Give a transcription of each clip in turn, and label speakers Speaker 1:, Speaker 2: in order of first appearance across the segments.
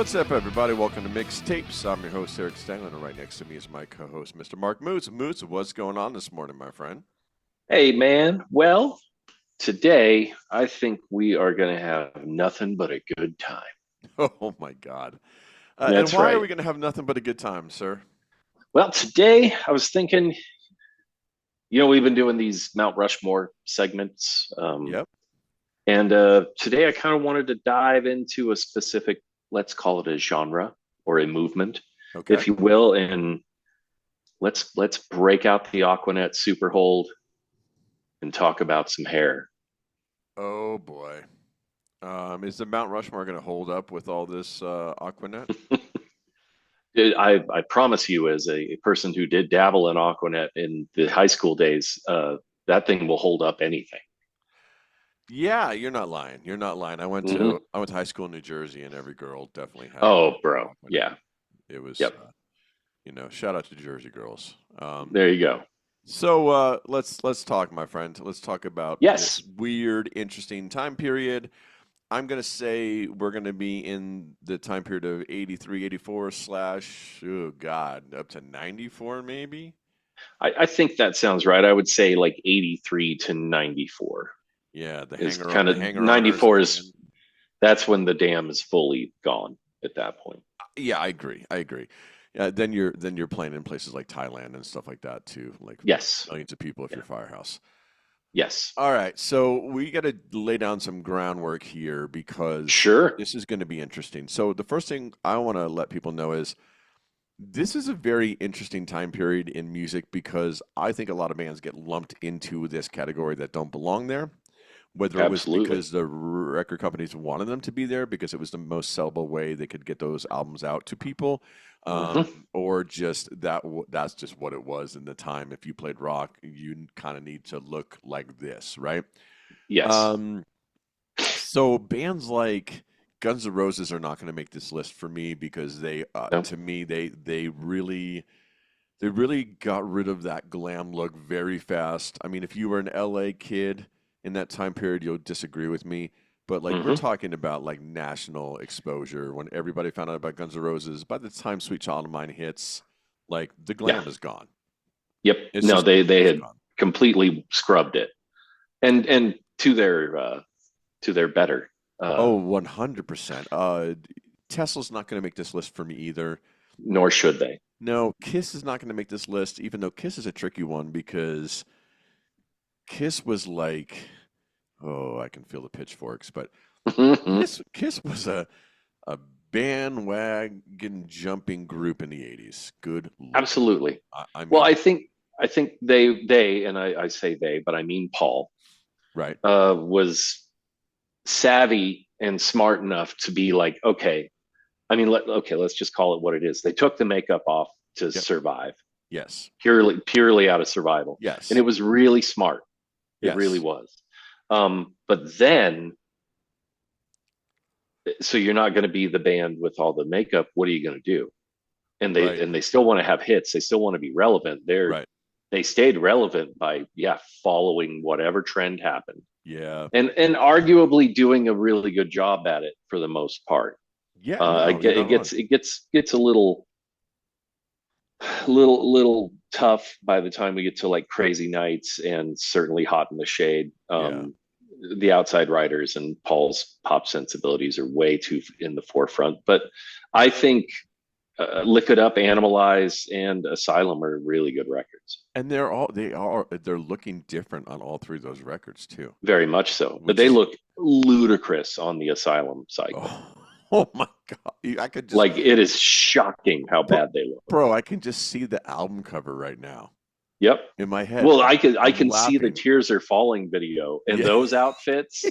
Speaker 1: What's up, everybody? Welcome to Mixtapes. I'm your host, Eric Stanley, and right next to me is my co-host, Mr. Mark Moose. Moose, what's going on this morning, my friend?
Speaker 2: Hey, man. Well, today I think we are going to have nothing but a good time.
Speaker 1: Oh, my God. And
Speaker 2: That's
Speaker 1: why are
Speaker 2: right.
Speaker 1: we going to have nothing but a good time, sir?
Speaker 2: Well, today I was thinking, we've been doing these Mount Rushmore segments.
Speaker 1: Yep.
Speaker 2: And today I kind of wanted to dive into a specific, let's call it a genre or a movement,
Speaker 1: Okay.
Speaker 2: if you will. And let's break out the Aquanet Superhold and talk about some hair.
Speaker 1: Oh, boy. Is the Mount Rushmore going to hold up with all this Aquanet?
Speaker 2: I promise you, as a person who did dabble in Aquanet in the high school days, that thing will hold up anything.
Speaker 1: Yeah, you're not lying. You're not lying. I went to
Speaker 2: Hmm.
Speaker 1: I went to high school in New Jersey, and every girl definitely had
Speaker 2: Oh, bro.
Speaker 1: Aquanet.
Speaker 2: Yeah.
Speaker 1: It was,
Speaker 2: Yep.
Speaker 1: shout out to Jersey girls.
Speaker 2: There you go.
Speaker 1: So let's talk, my friend. Let's talk about this
Speaker 2: Yes.
Speaker 1: weird, interesting time period. I'm gonna say we're gonna be in the time period of 83, 84 slash, oh God, up to 94 maybe.
Speaker 2: I think that sounds right. I would say like 83 to 94
Speaker 1: Yeah,
Speaker 2: is
Speaker 1: the
Speaker 2: kind of
Speaker 1: hanger oners at
Speaker 2: 94
Speaker 1: the end.
Speaker 2: is that's when the dam is fully gone at that point.
Speaker 1: Yeah, I agree. I agree. Then you're playing in places like Thailand and stuff like that too, like
Speaker 2: Yes.
Speaker 1: millions of people if
Speaker 2: Yeah.
Speaker 1: you're Firehouse.
Speaker 2: Yes.
Speaker 1: All right, so we got to lay down some groundwork here because
Speaker 2: Sure.
Speaker 1: this is going to be interesting. So the first thing I want to let people know is this is a very interesting time period in music because I think a lot of bands get lumped into this category that don't belong there. Whether it was
Speaker 2: Absolutely.
Speaker 1: because the record companies wanted them to be there because it was the most sellable way they could get those albums out to people,
Speaker 2: Hmm.
Speaker 1: or just that's just what it was in the time. If you played rock, you kind of need to look like this, right?
Speaker 2: Yes.
Speaker 1: Um, so bands like Guns N' Roses are not going to make this list for me because
Speaker 2: No.
Speaker 1: to me, they really got rid of that glam look very fast. I mean, if you were an LA kid in that time period, you'll disagree with me. But like we're
Speaker 2: Hmm.
Speaker 1: talking about like national exposure. When everybody found out about Guns N' Roses, by the time Sweet Child of Mine hits, like the
Speaker 2: Yeah.
Speaker 1: glam is gone.
Speaker 2: Yep.
Speaker 1: It's
Speaker 2: No,
Speaker 1: just
Speaker 2: they
Speaker 1: it's
Speaker 2: had
Speaker 1: gone.
Speaker 2: completely scrubbed it, and to their better.
Speaker 1: Oh, 100%. Tesla's not going to make this list for me either.
Speaker 2: Nor should they.
Speaker 1: No, Kiss is not going to make this list, even though Kiss is a tricky one because Kiss was like, oh, I can feel the pitchforks, but Kiss was a bandwagon jumping group in the 80s. Good Lord.
Speaker 2: Absolutely.
Speaker 1: I
Speaker 2: Well,
Speaker 1: mean,
Speaker 2: I think they and I say they, but I mean Paul
Speaker 1: right.
Speaker 2: was savvy and smart enough to be like, okay, okay, let's just call it what it is. They took the makeup off to
Speaker 1: Yep.
Speaker 2: survive,
Speaker 1: Yes.
Speaker 2: purely out of survival, and
Speaker 1: Yes.
Speaker 2: it was really smart. It really
Speaker 1: Yes.
Speaker 2: was. But then, so you're not going to be the band with all the makeup. What are you going to do?
Speaker 1: Right.
Speaker 2: And they still want to have hits. They still want to be relevant.
Speaker 1: Right.
Speaker 2: They stayed relevant by following whatever trend happened,
Speaker 1: Yeah.
Speaker 2: and arguably doing a really good job at it for the most part.
Speaker 1: Yeah. No, you're
Speaker 2: It
Speaker 1: not wrong.
Speaker 2: gets a little tough by the time we get to like Crazy Nights and certainly Hot in the Shade.
Speaker 1: Yeah.
Speaker 2: The Outside Riders and Paul's pop sensibilities are way too in the forefront. But I think Lick It Up, Animalize, and Asylum are really good records.
Speaker 1: And they're looking different on all three of those records too,
Speaker 2: Very much so. But
Speaker 1: which
Speaker 2: they
Speaker 1: is
Speaker 2: look ludicrous on the Asylum cycle.
Speaker 1: oh, oh my God. I could just
Speaker 2: Like it is shocking how
Speaker 1: bro,
Speaker 2: bad they look.
Speaker 1: bro, I can just see the album cover right now
Speaker 2: Yep.
Speaker 1: in my head.
Speaker 2: Well, I
Speaker 1: I'm
Speaker 2: can see the
Speaker 1: laughing.
Speaker 2: Tears Are Falling video, and
Speaker 1: Yeah.
Speaker 2: those outfits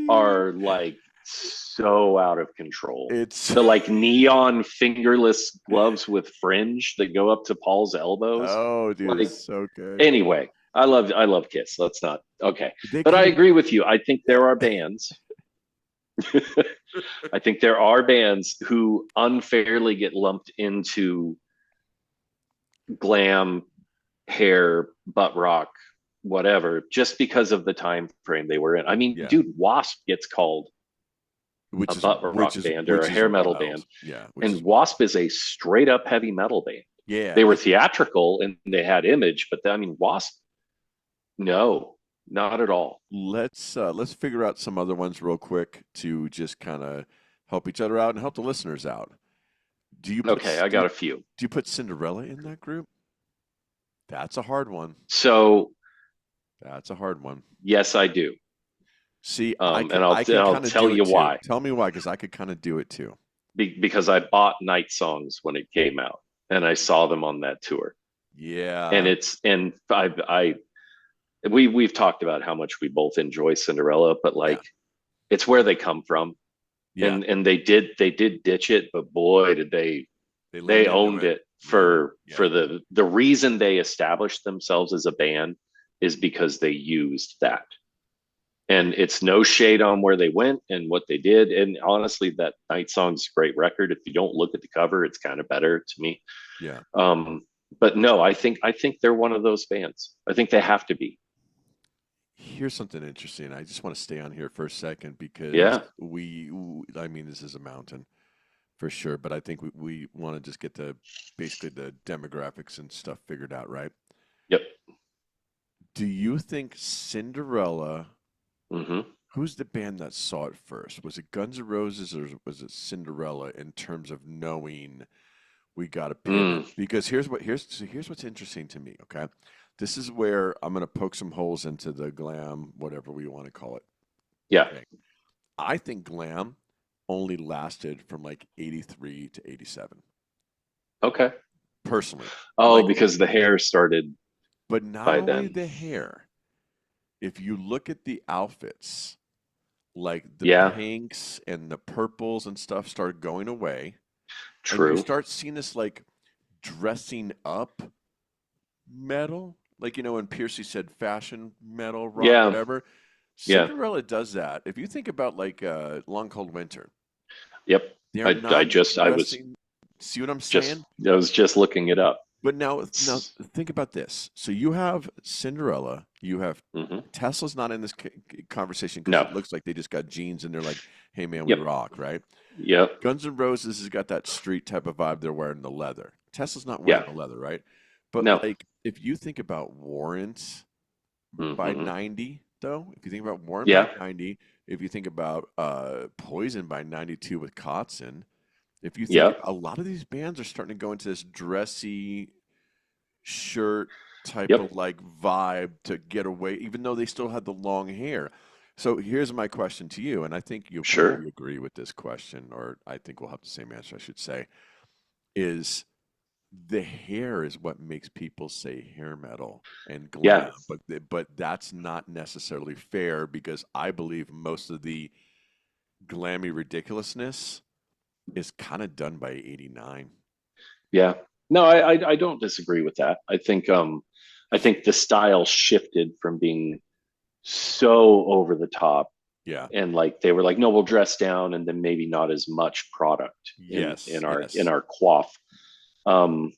Speaker 2: are like so out of control.
Speaker 1: It's
Speaker 2: The like neon fingerless gloves with fringe that go up to Paul's elbows.
Speaker 1: oh, dude, it's
Speaker 2: Like
Speaker 1: so good.
Speaker 2: anyway, I love Kiss. Let's not okay.
Speaker 1: They
Speaker 2: But
Speaker 1: could
Speaker 2: I
Speaker 1: have
Speaker 2: agree with you. I think there are bands. I think there are bands who unfairly get lumped into glam, hair, butt rock, whatever, just because of the time frame they were in. I mean,
Speaker 1: yeah.
Speaker 2: dude, Wasp gets called
Speaker 1: which
Speaker 2: a
Speaker 1: is
Speaker 2: butt rock band or a
Speaker 1: which is
Speaker 2: hair metal
Speaker 1: wild.
Speaker 2: band.
Speaker 1: Yeah, which
Speaker 2: And
Speaker 1: is wild.
Speaker 2: Wasp is a straight up heavy metal band.
Speaker 1: Yeah,
Speaker 2: They were theatrical and they had image, but I mean, Wasp, no, not at all.
Speaker 1: let's figure out some other ones real quick to just kind of help each other out and help the listeners out. Do you put
Speaker 2: Okay, I got a few.
Speaker 1: do you put Cinderella in that group? That's a hard one.
Speaker 2: So
Speaker 1: That's a hard one.
Speaker 2: yes, I do.
Speaker 1: See,
Speaker 2: And
Speaker 1: I could
Speaker 2: I'll
Speaker 1: kind of
Speaker 2: tell
Speaker 1: do
Speaker 2: you
Speaker 1: it too.
Speaker 2: why.
Speaker 1: Tell me why, because I could kind of do it too.
Speaker 2: Because I bought Night Songs when it came out, and I saw them on that tour. And
Speaker 1: Yeah,
Speaker 2: it's and I we've talked about how much we both enjoy Cinderella, but
Speaker 1: yeah,
Speaker 2: like it's where they come from,
Speaker 1: yeah.
Speaker 2: and they did ditch it, but boy, did
Speaker 1: They
Speaker 2: they
Speaker 1: leaned into
Speaker 2: owned
Speaker 1: it.
Speaker 2: it
Speaker 1: Yeah,
Speaker 2: for
Speaker 1: yeah.
Speaker 2: the reason they established themselves as a band is because they used that. And it's no shade on where they went and what they did. And honestly, that Night Song's a great record. If you don't look at the cover, it's kind of better to me.
Speaker 1: Yeah.
Speaker 2: Um, but no, I think they're one of those bands. I think they have to be.
Speaker 1: Here's something interesting. I just want to stay on here for a second because
Speaker 2: Yeah.
Speaker 1: I mean, this is a mountain for sure, but I think we want to just get the basically the demographics and stuff figured out, right?
Speaker 2: Yep.
Speaker 1: Do you think Cinderella,
Speaker 2: Hmm.
Speaker 1: who's the band that saw it first? Was it Guns N' Roses or was it Cinderella in terms of knowing we got to pivot?
Speaker 2: Mm.
Speaker 1: Because here's what's interesting to me, okay? This is where I'm going to poke some holes into the glam, whatever we want to call it.
Speaker 2: Yeah.
Speaker 1: Okay. I think glam only lasted from like 83 to 87,
Speaker 2: Okay.
Speaker 1: personally.
Speaker 2: Oh,
Speaker 1: Like,
Speaker 2: because the hair started
Speaker 1: but not
Speaker 2: by
Speaker 1: only
Speaker 2: then.
Speaker 1: the hair, if you look at the outfits, like the
Speaker 2: Yeah.
Speaker 1: pinks and the purples and stuff started going away, and you
Speaker 2: True.
Speaker 1: start seeing this like dressing up metal, like when Piercy said fashion metal, rock,
Speaker 2: Yeah.
Speaker 1: whatever.
Speaker 2: Yeah.
Speaker 1: Cinderella does that. If you think about like Long Cold Winter,
Speaker 2: Yep.
Speaker 1: they're
Speaker 2: I
Speaker 1: not
Speaker 2: just I was
Speaker 1: dressing. See what I'm
Speaker 2: just
Speaker 1: saying?
Speaker 2: I was just looking it up.
Speaker 1: But now think about this. So you have Cinderella, you have
Speaker 2: Hmm.
Speaker 1: Tesla's not in this conversation because
Speaker 2: No.
Speaker 1: it looks like they just got jeans and they're like, "Hey man, we
Speaker 2: Yep.
Speaker 1: rock," right?
Speaker 2: Yep.
Speaker 1: Guns N' Roses has got that street type of vibe. They're wearing the leather. Tesla's not wearing
Speaker 2: Yeah.
Speaker 1: the leather, right? But
Speaker 2: No.
Speaker 1: like, if you think about Warrant by
Speaker 2: Hmm.
Speaker 1: 90, though, if you think about Warrant by
Speaker 2: Yeah.
Speaker 1: 90, if you think about Poison by 92 with Kotzen, if you think
Speaker 2: Yep.
Speaker 1: about, a lot of these bands are starting to go into this dressy shirt type of
Speaker 2: Yep.
Speaker 1: like vibe to get away, even though they still had the long hair. So here's my question to you, and I think you'll probably
Speaker 2: Sure.
Speaker 1: agree with this question, or I think we'll have the same answer, I should say, is the hair is what makes people say hair metal and
Speaker 2: Yeah.
Speaker 1: glam, but that's not necessarily fair because I believe most of the glammy ridiculousness is kind of done by 89.
Speaker 2: Yeah. No, I don't disagree with that. I think the style shifted from being so over the top
Speaker 1: Yeah.
Speaker 2: and like they were like, no, we'll dress down and then maybe not as much product in
Speaker 1: Yes.
Speaker 2: our in
Speaker 1: Yes.
Speaker 2: our coif. Um,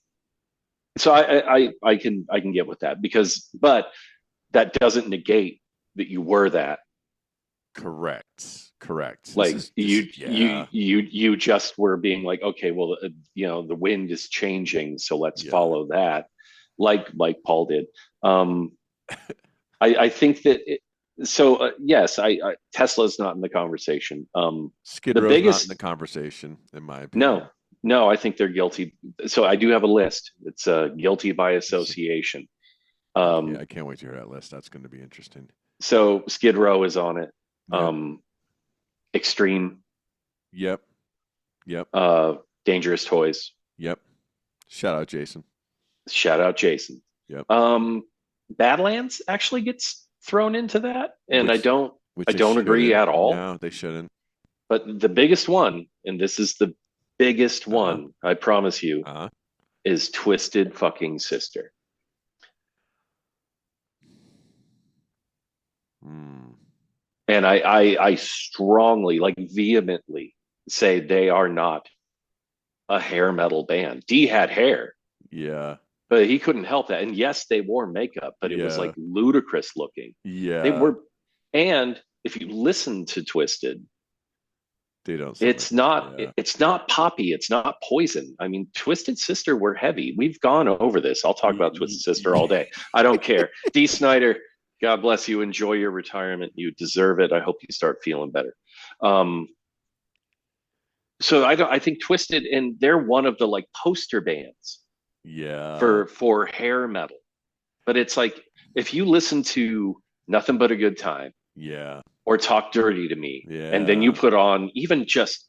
Speaker 2: so I can get with that because but that doesn't negate that you were that.
Speaker 1: Correct. Correct. This
Speaker 2: Like
Speaker 1: is
Speaker 2: you
Speaker 1: this.
Speaker 2: you
Speaker 1: Yeah.
Speaker 2: you you just were being like, okay, well, the wind is changing, so let's
Speaker 1: Yeah.
Speaker 2: follow that, like Paul did. um I think that so yes, Tesla's not in the conversation.
Speaker 1: Skid
Speaker 2: The
Speaker 1: Row's not in the
Speaker 2: biggest
Speaker 1: conversation, in my
Speaker 2: no,
Speaker 1: opinion.
Speaker 2: no, I think they're guilty. So I do have a list. It's guilty by association.
Speaker 1: I
Speaker 2: um
Speaker 1: can't wait to hear that list. That's going to be interesting.
Speaker 2: so Skid Row is on it.
Speaker 1: Yep.
Speaker 2: um Extreme,
Speaker 1: Yep. Yep.
Speaker 2: uh Dangerous Toys.
Speaker 1: Yep. Shout out Jason.
Speaker 2: Shout out Jason.
Speaker 1: Yep.
Speaker 2: um Badlands actually gets thrown into that, and i
Speaker 1: Which
Speaker 2: don't
Speaker 1: which
Speaker 2: i
Speaker 1: they
Speaker 2: don't agree
Speaker 1: shouldn't.
Speaker 2: at all.
Speaker 1: No, they shouldn't.
Speaker 2: But the biggest one, and this is the biggest
Speaker 1: Uh-huh.
Speaker 2: one, I promise you,
Speaker 1: Uh-huh.
Speaker 2: is Twisted fucking Sister.
Speaker 1: Hmm.
Speaker 2: And I strongly, like vehemently say they are not a hair metal band. D had hair,
Speaker 1: Yeah.
Speaker 2: but he couldn't help that. And yes, they wore makeup, but it was like
Speaker 1: Yeah.
Speaker 2: ludicrous looking. They
Speaker 1: Yeah.
Speaker 2: were, and if you listen to Twisted,
Speaker 1: They don't sound like
Speaker 2: It's not
Speaker 1: yeah.
Speaker 2: it's not poppy, it's not Poison. I mean, Twisted Sister were heavy. We've gone over this. I'll talk about Twisted Sister all day. I don't care. D. Snyder, God bless you. Enjoy your retirement. You deserve it. I hope you start feeling better. Um, so I think Twisted, and they're one of the like poster bands
Speaker 1: Yeah.
Speaker 2: for hair metal. But it's like if you listen to Nothing But a Good Time
Speaker 1: Yeah.
Speaker 2: or Talk Dirty to Me, and then you
Speaker 1: Yeah.
Speaker 2: put on even just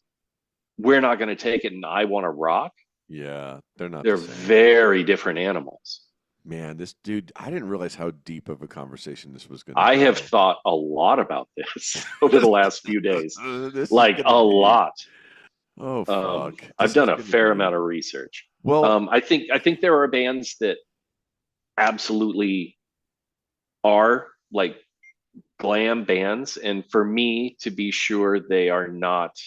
Speaker 2: We're Not Gonna Take It and I Wanna Rock,
Speaker 1: Yeah. They're not the
Speaker 2: they're
Speaker 1: same.
Speaker 2: very different animals.
Speaker 1: Man, this dude, I didn't realize how deep of a conversation this was going to
Speaker 2: I have
Speaker 1: go.
Speaker 2: thought a lot about this over the last few days,
Speaker 1: This is
Speaker 2: like
Speaker 1: going to
Speaker 2: a
Speaker 1: be,
Speaker 2: lot.
Speaker 1: oh, fuck.
Speaker 2: I've
Speaker 1: This
Speaker 2: done
Speaker 1: is
Speaker 2: a
Speaker 1: going to
Speaker 2: fair
Speaker 1: be,
Speaker 2: amount of research.
Speaker 1: well,
Speaker 2: I think there are bands that absolutely are like glam bands, and for me to be sure they're not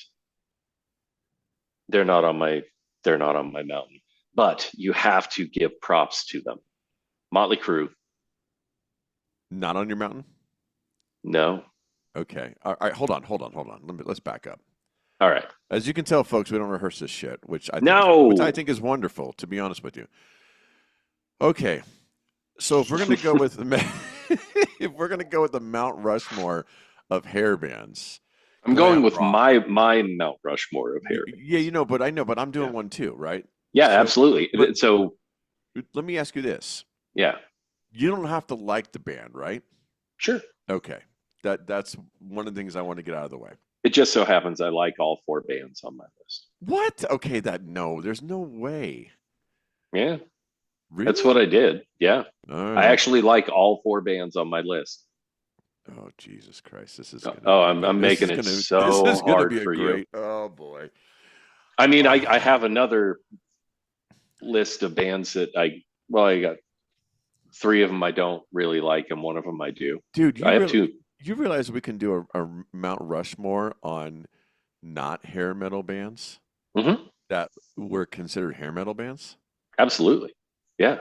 Speaker 2: on my they're not on my mountain. But you have to give props to them. Motley Crue,
Speaker 1: not on your mountain?
Speaker 2: no.
Speaker 1: Okay. All right. Hold on. Let's back up.
Speaker 2: All right.
Speaker 1: As you can tell, folks, we don't rehearse this shit, which I
Speaker 2: No.
Speaker 1: think is wonderful, to be honest with you. Okay. So if we're going to go with if we're going to go with the Mount Rushmore of hair bands,
Speaker 2: I'm going
Speaker 1: glam
Speaker 2: with
Speaker 1: rock.
Speaker 2: my Mount Rushmore of hair
Speaker 1: Yeah,
Speaker 2: bands.
Speaker 1: but I'm doing
Speaker 2: Yeah.
Speaker 1: one too, right?
Speaker 2: Yeah,
Speaker 1: So, but
Speaker 2: absolutely. So,
Speaker 1: let me ask you this.
Speaker 2: yeah,
Speaker 1: You don't have to like the band, right?
Speaker 2: sure.
Speaker 1: Okay. That's one of the things I want to get out of the way.
Speaker 2: It just so happens I like all four bands on my list.
Speaker 1: What? Okay, no, there's no way.
Speaker 2: Yeah, that's what
Speaker 1: Really?
Speaker 2: I did. Yeah.
Speaker 1: All
Speaker 2: I
Speaker 1: right.
Speaker 2: actually like all four bands on my list.
Speaker 1: Oh, Jesus Christ. This is gonna
Speaker 2: Oh,
Speaker 1: be
Speaker 2: I'm
Speaker 1: this is
Speaker 2: making it
Speaker 1: gonna this
Speaker 2: so
Speaker 1: is gonna
Speaker 2: hard
Speaker 1: be a
Speaker 2: for you.
Speaker 1: great oh boy.
Speaker 2: I mean, I
Speaker 1: Oh,
Speaker 2: have another list of bands that I got three of them I don't really like, and one of them I do.
Speaker 1: dude,
Speaker 2: I have two.
Speaker 1: you realize we can do a Mount Rushmore on not hair metal bands
Speaker 2: Hmm.
Speaker 1: that were considered hair metal bands?
Speaker 2: Absolutely. Yeah.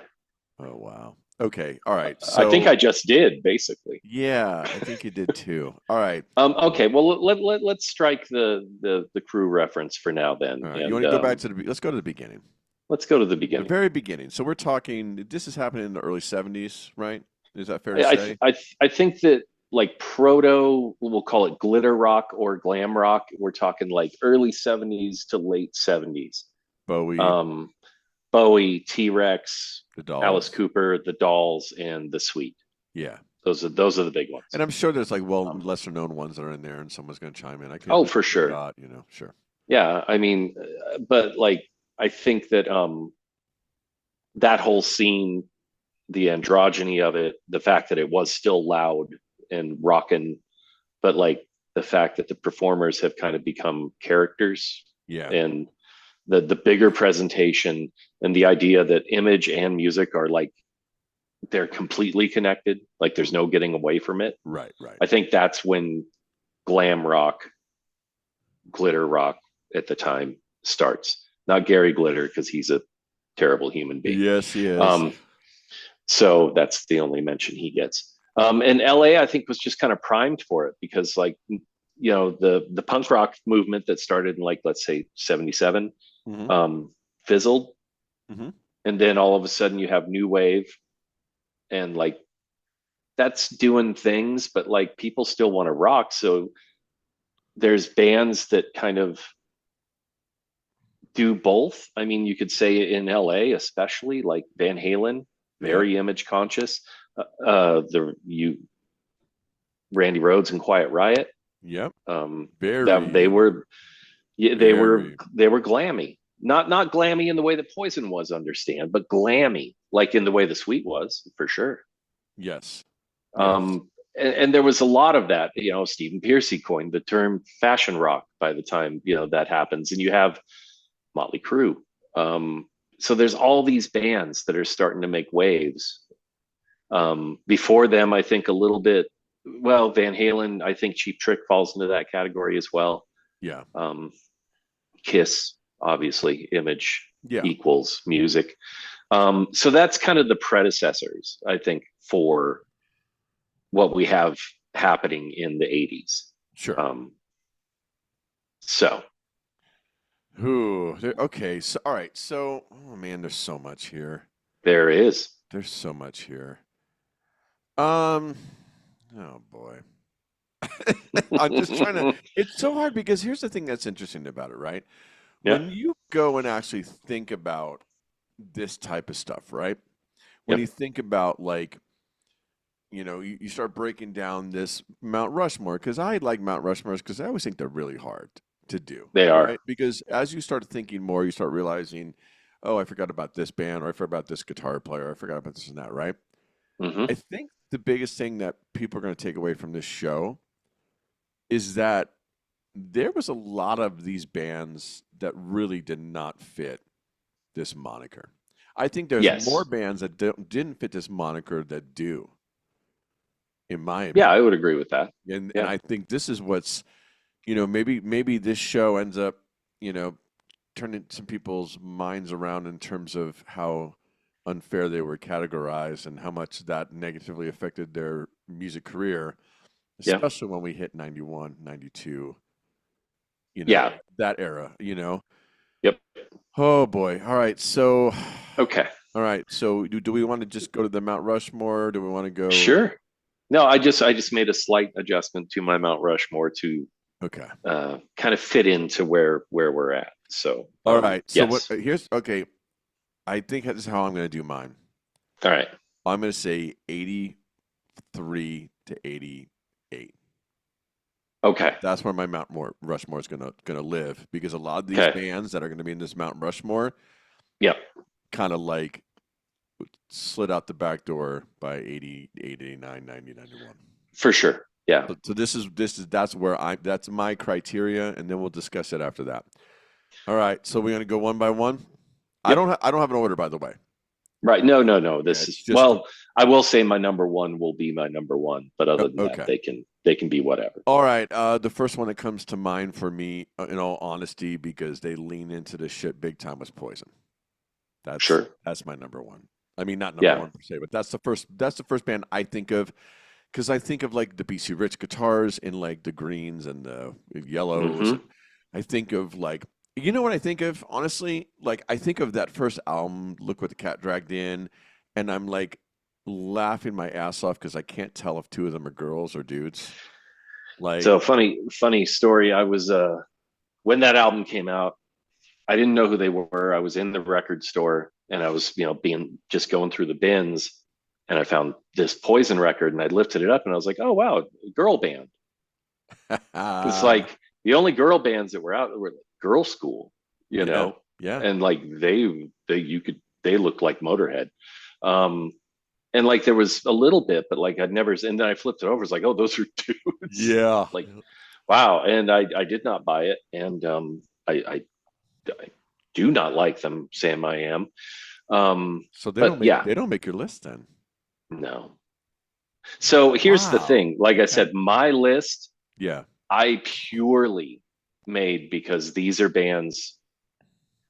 Speaker 1: Oh wow. Okay. All right.
Speaker 2: I think
Speaker 1: So
Speaker 2: I just did, basically.
Speaker 1: yeah, I think you did too. All right.
Speaker 2: Okay, well let's strike the crew reference for now then,
Speaker 1: All right. You want
Speaker 2: and
Speaker 1: to go back to let's go to the beginning.
Speaker 2: let's go to the
Speaker 1: The
Speaker 2: beginning.
Speaker 1: very beginning. So we're talking this is happening in the early 70s, right? Is that fair to
Speaker 2: I
Speaker 1: say?
Speaker 2: I think that like proto, we'll call it glitter rock or glam rock. We're talking like early '70s to late '70s.
Speaker 1: Bowie,
Speaker 2: Um, Bowie, T Rex,
Speaker 1: the
Speaker 2: Alice
Speaker 1: Dolls.
Speaker 2: Cooper, the Dolls, and the Sweet.
Speaker 1: Yeah.
Speaker 2: Those are the big ones.
Speaker 1: And I'm sure there's like well
Speaker 2: Um,
Speaker 1: lesser known ones that are in there and someone's going to chime in.
Speaker 2: oh,
Speaker 1: I
Speaker 2: for sure.
Speaker 1: forgot, sure.
Speaker 2: Yeah, I mean, but like I think that that whole scene, the androgyny of it, the fact that it was still loud and rocking, but like the fact that the performers have kind of become characters,
Speaker 1: Yeah.
Speaker 2: and the bigger presentation, and the idea that image and music are like they're completely connected, like there's no getting away from it.
Speaker 1: Right, right.
Speaker 2: I think that's when glam rock, glitter rock at the time starts. Not Gary Glitter because he's a terrible human being.
Speaker 1: Yes, he is.
Speaker 2: Um, So that's the only mention he gets. And LA, I think, was just kind of primed for it because, like, the punk rock movement that started in like let's say '77
Speaker 1: Hmm.
Speaker 2: fizzled,
Speaker 1: Hmm.
Speaker 2: and then all of a sudden you have new wave, and like that's doing things, but like people still want to rock. So there's bands that kind of do both. I mean, you could say in LA, especially like Van Halen,
Speaker 1: Yep.
Speaker 2: very image conscious. The you Randy Rhodes and Quiet Riot.
Speaker 1: Yep.
Speaker 2: That they
Speaker 1: Very,
Speaker 2: were, yeah,
Speaker 1: very.
Speaker 2: they were glammy, not glammy in the way that Poison was, understand, but glammy like in the way the Sweet was for sure.
Speaker 1: Yes. Yes.
Speaker 2: And there was a lot of that. Stephen Pearcy coined the term fashion rock by the time that happens, and you have Motley Crue. So there's all these bands that are starting to make waves. Before them, I think a little bit. Well, Van Halen, I think Cheap Trick falls into that category as well.
Speaker 1: Yeah.
Speaker 2: Um, Kiss, obviously, image
Speaker 1: Yeah.
Speaker 2: equals music. So that's kind of the predecessors, I think, for what we have happening in the '80s.
Speaker 1: Sure.
Speaker 2: Um, So
Speaker 1: Ooh, okay. So, all right. So, oh man, there's so much here.
Speaker 2: there is.
Speaker 1: There's so much here. Um, oh boy. I'm just trying to, it's so hard because here's the thing that's interesting about it, right?
Speaker 2: Yeah.
Speaker 1: When you go and actually think about this type of stuff, right? When you
Speaker 2: Yep.
Speaker 1: think about like, you start breaking down this Mount Rushmore, because I like Mount Rushmores because I always think they're really hard to do,
Speaker 2: They are.
Speaker 1: right? Because as you start thinking more, you start realizing, oh, I forgot about this band, or I forgot about this guitar player, or I forgot about this and that, right?
Speaker 2: Hmm.
Speaker 1: I think the biggest thing that people are going to take away from this show is that there was a lot of these bands that really did not fit this moniker. I think there's more
Speaker 2: Yes.
Speaker 1: bands that didn't fit this moniker that do, in my
Speaker 2: Yeah, I
Speaker 1: opinion.
Speaker 2: would agree with that.
Speaker 1: And
Speaker 2: Yeah.
Speaker 1: I think this is what's, maybe this show ends up, you know, turning some people's minds around in terms of how unfair they were categorized and how much that negatively affected their music career,
Speaker 2: Yeah.
Speaker 1: especially when we hit 91, 92.
Speaker 2: Yeah.
Speaker 1: That era.
Speaker 2: Yep.
Speaker 1: Oh boy. All right. So,
Speaker 2: Okay.
Speaker 1: all right. So, do we want to just go to the Mount Rushmore? Do we want to go?
Speaker 2: Sure. No, I just made a slight adjustment to my Mount Rushmore to
Speaker 1: Okay.
Speaker 2: kind of fit into where we're at. So
Speaker 1: All right. So, what
Speaker 2: yes.
Speaker 1: here's okay. I think this is how I'm going to do mine.
Speaker 2: All right.
Speaker 1: I'm going to say 83 to 88.
Speaker 2: Okay.
Speaker 1: That's where my Rushmore is gonna live because a lot of these
Speaker 2: Okay.
Speaker 1: bands that are gonna be in this Mount Rushmore
Speaker 2: Yep.
Speaker 1: kind of like slid out the back door by 88, 89, 90, 91.
Speaker 2: For sure. Yeah.
Speaker 1: So this is that's my criteria, and then we'll discuss it after that. All right, so we're gonna go one by one.
Speaker 2: Yep.
Speaker 1: I don't have an order, by the way.
Speaker 2: Right. No, no, no.
Speaker 1: Yeah,
Speaker 2: This
Speaker 1: it's
Speaker 2: is
Speaker 1: just
Speaker 2: well, I will say my number one will be my number one, but other than that,
Speaker 1: okay.
Speaker 2: they can be whatever.
Speaker 1: All right, the first one that comes to mind for me, in all honesty, because they lean into this shit big time, was Poison. That's
Speaker 2: Sure.
Speaker 1: that's my number one. I mean, not number
Speaker 2: Yeah.
Speaker 1: one per se, but that's the first band I think of because I think of like the BC Rich guitars in like the greens and the yellows,
Speaker 2: Hmm.
Speaker 1: and I think of like you know what I think of honestly, like I think of that first album, Look What the Cat Dragged In, and I'm like laughing my ass off because I can't tell if two of them are girls or dudes. Like,
Speaker 2: So funny story. I was when that album came out, I didn't know who they were. I was in the record store and I was, being just going through the bins and I found this Poison record and I lifted it up and I was like, oh wow, girl band. It's like the only girl bands that were out were like Girl School, you
Speaker 1: yeah,
Speaker 2: know,
Speaker 1: yeah,
Speaker 2: and like they looked like Motorhead. Um, and like there was a little bit, but like I'd never, and then I flipped it over. It's like, oh, those are dudes.
Speaker 1: yeah.
Speaker 2: Like, wow. And I did not buy it. And I do not like them, Sam I am.
Speaker 1: So
Speaker 2: But yeah,
Speaker 1: they don't make your list then.
Speaker 2: no. So here's the
Speaker 1: Wow.
Speaker 2: thing. Like I
Speaker 1: Okay.
Speaker 2: said, my list
Speaker 1: Yeah.
Speaker 2: I purely made because these are bands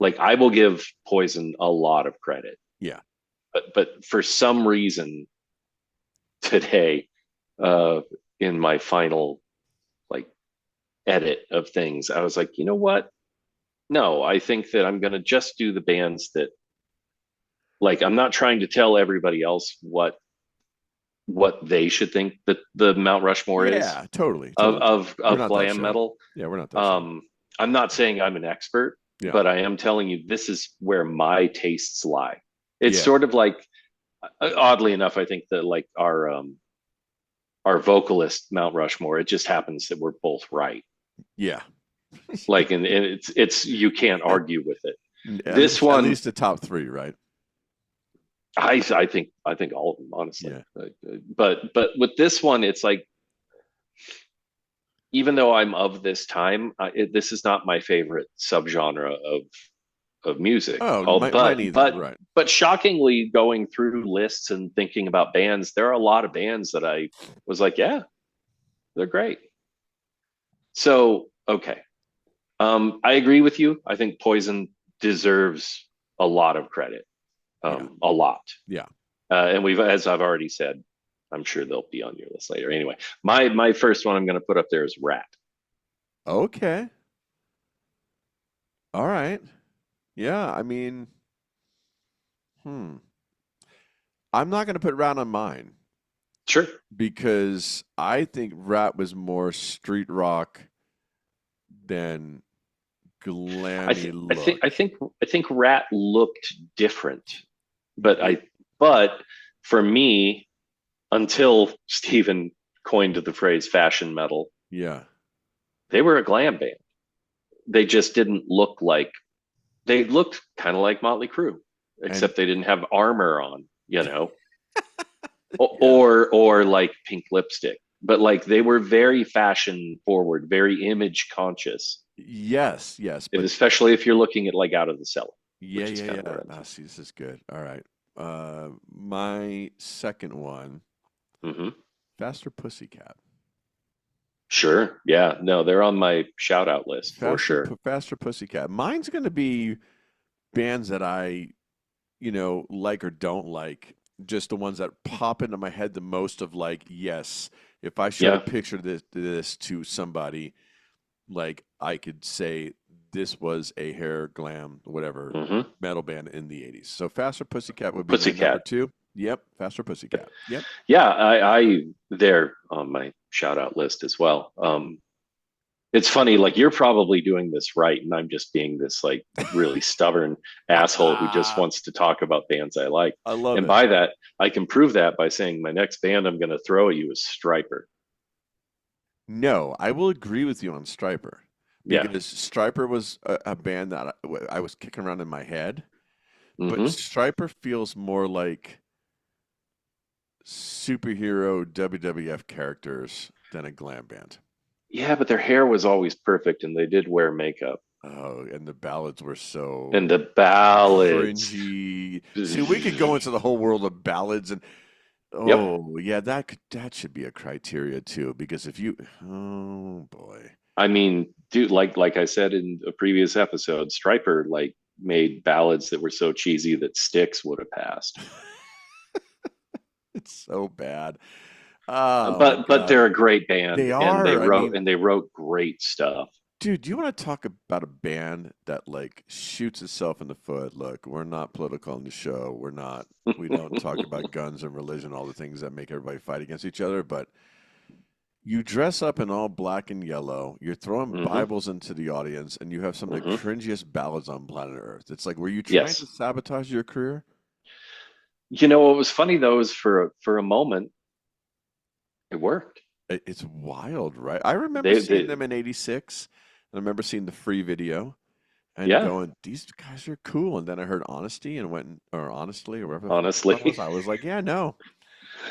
Speaker 2: like I will give Poison a lot of credit.
Speaker 1: Yeah.
Speaker 2: But for some reason today, uh, in my final like edit of things, I was like, you know what? No, I think that I'm gonna just do the bands that like I'm not trying to tell everybody else what they should think that the Mount Rushmore is
Speaker 1: Yeah, totally,
Speaker 2: of
Speaker 1: totally. We're
Speaker 2: of
Speaker 1: not that
Speaker 2: glam
Speaker 1: show.
Speaker 2: metal.
Speaker 1: Yeah, we're not that show.
Speaker 2: Um, I'm not saying I'm an expert,
Speaker 1: Yeah.
Speaker 2: but I am telling you this is where my tastes lie. It's
Speaker 1: Yeah.
Speaker 2: sort of like oddly enough, I think that like our vocalist Mount Rushmore, it just happens that we're both right.
Speaker 1: Yeah.
Speaker 2: Like and it's you can't argue with it. This
Speaker 1: At
Speaker 2: one
Speaker 1: least the top three, right?
Speaker 2: I think all of them honestly.
Speaker 1: Yeah.
Speaker 2: But with this one, it's like even though I'm of this time, this is not my favorite subgenre of music.
Speaker 1: Oh,
Speaker 2: Oh,
Speaker 1: mine either. Right.
Speaker 2: but shockingly, going through lists and thinking about bands, there are a lot of bands that I was like, yeah, they're great. So okay, I agree with you. I think Poison deserves a lot of credit,
Speaker 1: Yeah.
Speaker 2: a lot.
Speaker 1: Yeah.
Speaker 2: And we've, as I've already said, I'm sure they'll be on your list later. Anyway, my first one I'm going to put up there is Ratt.
Speaker 1: Okay. All right. Yeah, I mean, hmm. I'm not going to put Rat on mine
Speaker 2: Sure.
Speaker 1: because I think Rat was more street rock than glammy
Speaker 2: I think I
Speaker 1: look.
Speaker 2: think I think Rat looked different, but
Speaker 1: Ye-
Speaker 2: but for me, until Steven coined the phrase fashion metal,
Speaker 1: Yeah.
Speaker 2: they were a glam band. They just didn't look like they looked kind of like Motley Crue,
Speaker 1: And
Speaker 2: except they didn't have armor on, you know,
Speaker 1: yeah.
Speaker 2: or like pink lipstick. But like they were very fashion forward, very image conscious,
Speaker 1: Yes, yes,
Speaker 2: and
Speaker 1: but
Speaker 2: especially if you're looking at like Out of the Cellar,
Speaker 1: yeah,
Speaker 2: which is
Speaker 1: yeah,
Speaker 2: kind of
Speaker 1: yeah.
Speaker 2: where I'm
Speaker 1: Ah,
Speaker 2: from.
Speaker 1: see, this is good. All right. My second one,
Speaker 2: Hmm.
Speaker 1: Faster Pussycat.
Speaker 2: Sure. Yeah. No, they're on my shout out list for sure.
Speaker 1: Faster Pussycat. Mine's going to be bands that I, like or don't like. Just the ones that pop into my head the most of like, yes, if I showed a
Speaker 2: Yeah.
Speaker 1: picture of this to somebody, like I could say this was a hair glam, whatever
Speaker 2: Hmm.
Speaker 1: metal band in the 80s. So Faster Pussycat would be my number
Speaker 2: Pussycat.
Speaker 1: two. Yep, Faster Pussycat. Yep.
Speaker 2: Yeah, they're on my shout out list as well. It's funny, like you're probably doing this right, and I'm just being this like really stubborn asshole who just
Speaker 1: I
Speaker 2: wants to talk about bands I like.
Speaker 1: love
Speaker 2: And
Speaker 1: it.
Speaker 2: by that, I can prove that by saying my next band I'm going to throw at you is Stryper.
Speaker 1: No, I will agree with you on Stryper
Speaker 2: Yeah.
Speaker 1: because Stryper was a band that I was kicking around in my head, but
Speaker 2: Hmm.
Speaker 1: Stryper feels more like superhero WWF characters than a glam band.
Speaker 2: Yeah, but their hair was always perfect, and they did wear makeup.
Speaker 1: Oh, and the ballads were
Speaker 2: And
Speaker 1: so
Speaker 2: the ballads.
Speaker 1: cringy. See, we could go into the whole world of ballads and
Speaker 2: Yep.
Speaker 1: oh, yeah, that should be a criteria too because if you oh boy.
Speaker 2: I mean, dude, like I said in a previous episode, Stryper like made ballads that were so cheesy that Styx would have passed.
Speaker 1: It's so bad. Oh my
Speaker 2: But
Speaker 1: God.
Speaker 2: they're a great band,
Speaker 1: They
Speaker 2: and
Speaker 1: are. I mean,
Speaker 2: they wrote great stuff.
Speaker 1: dude, you want to talk about a band that like shoots itself in the foot? Look, we're not political on the show. We don't talk about guns and religion, all the things that make everybody fight against each other, but you dress up in all black and yellow, you're throwing
Speaker 2: Hmm.
Speaker 1: Bibles into the audience, and you have some of the
Speaker 2: Hmm.
Speaker 1: cringiest ballads on planet Earth. It's like, were you trying to
Speaker 2: Yes.
Speaker 1: sabotage your career?
Speaker 2: You know what was funny though is for a moment it worked.
Speaker 1: It's wild, right? I remember seeing
Speaker 2: They
Speaker 1: them in '86, and I remember seeing the free video and
Speaker 2: yeah,
Speaker 1: going, "These guys are cool." And then I heard "Honesty" and went, or "Honestly," or whatever the fuck the song was.
Speaker 2: honestly.
Speaker 1: I was like, "Yeah, no,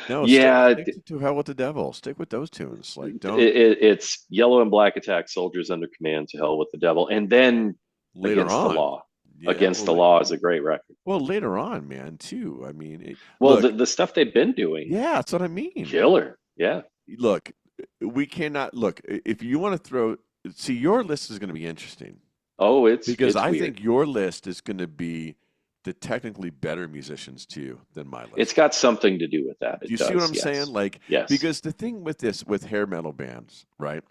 Speaker 1: no,
Speaker 2: Yeah,
Speaker 1: stick to Hell with the Devil. Stick with those tunes. Like, don't
Speaker 2: it's Yellow and Black Attack, Soldiers Under Command, To Hell with the Devil, and then
Speaker 1: later
Speaker 2: Against the
Speaker 1: on."
Speaker 2: Law.
Speaker 1: Yeah,
Speaker 2: Against the Law is a great record.
Speaker 1: later on, man, too. I mean,
Speaker 2: Well,
Speaker 1: look,
Speaker 2: the stuff they've been doing,
Speaker 1: yeah, that's what I mean.
Speaker 2: killer. Yeah.
Speaker 1: Look, we cannot look if you want to throw. See, your list is going to be interesting.
Speaker 2: Oh,
Speaker 1: Because
Speaker 2: it's
Speaker 1: I
Speaker 2: weird.
Speaker 1: think your list is going to be the technically better musicians to you than my
Speaker 2: It's
Speaker 1: list.
Speaker 2: got something to do with that.
Speaker 1: Do
Speaker 2: It
Speaker 1: you see what
Speaker 2: does.
Speaker 1: I'm saying?
Speaker 2: Yes.
Speaker 1: Like,
Speaker 2: Yes.
Speaker 1: because the thing with this, with hair metal bands, right,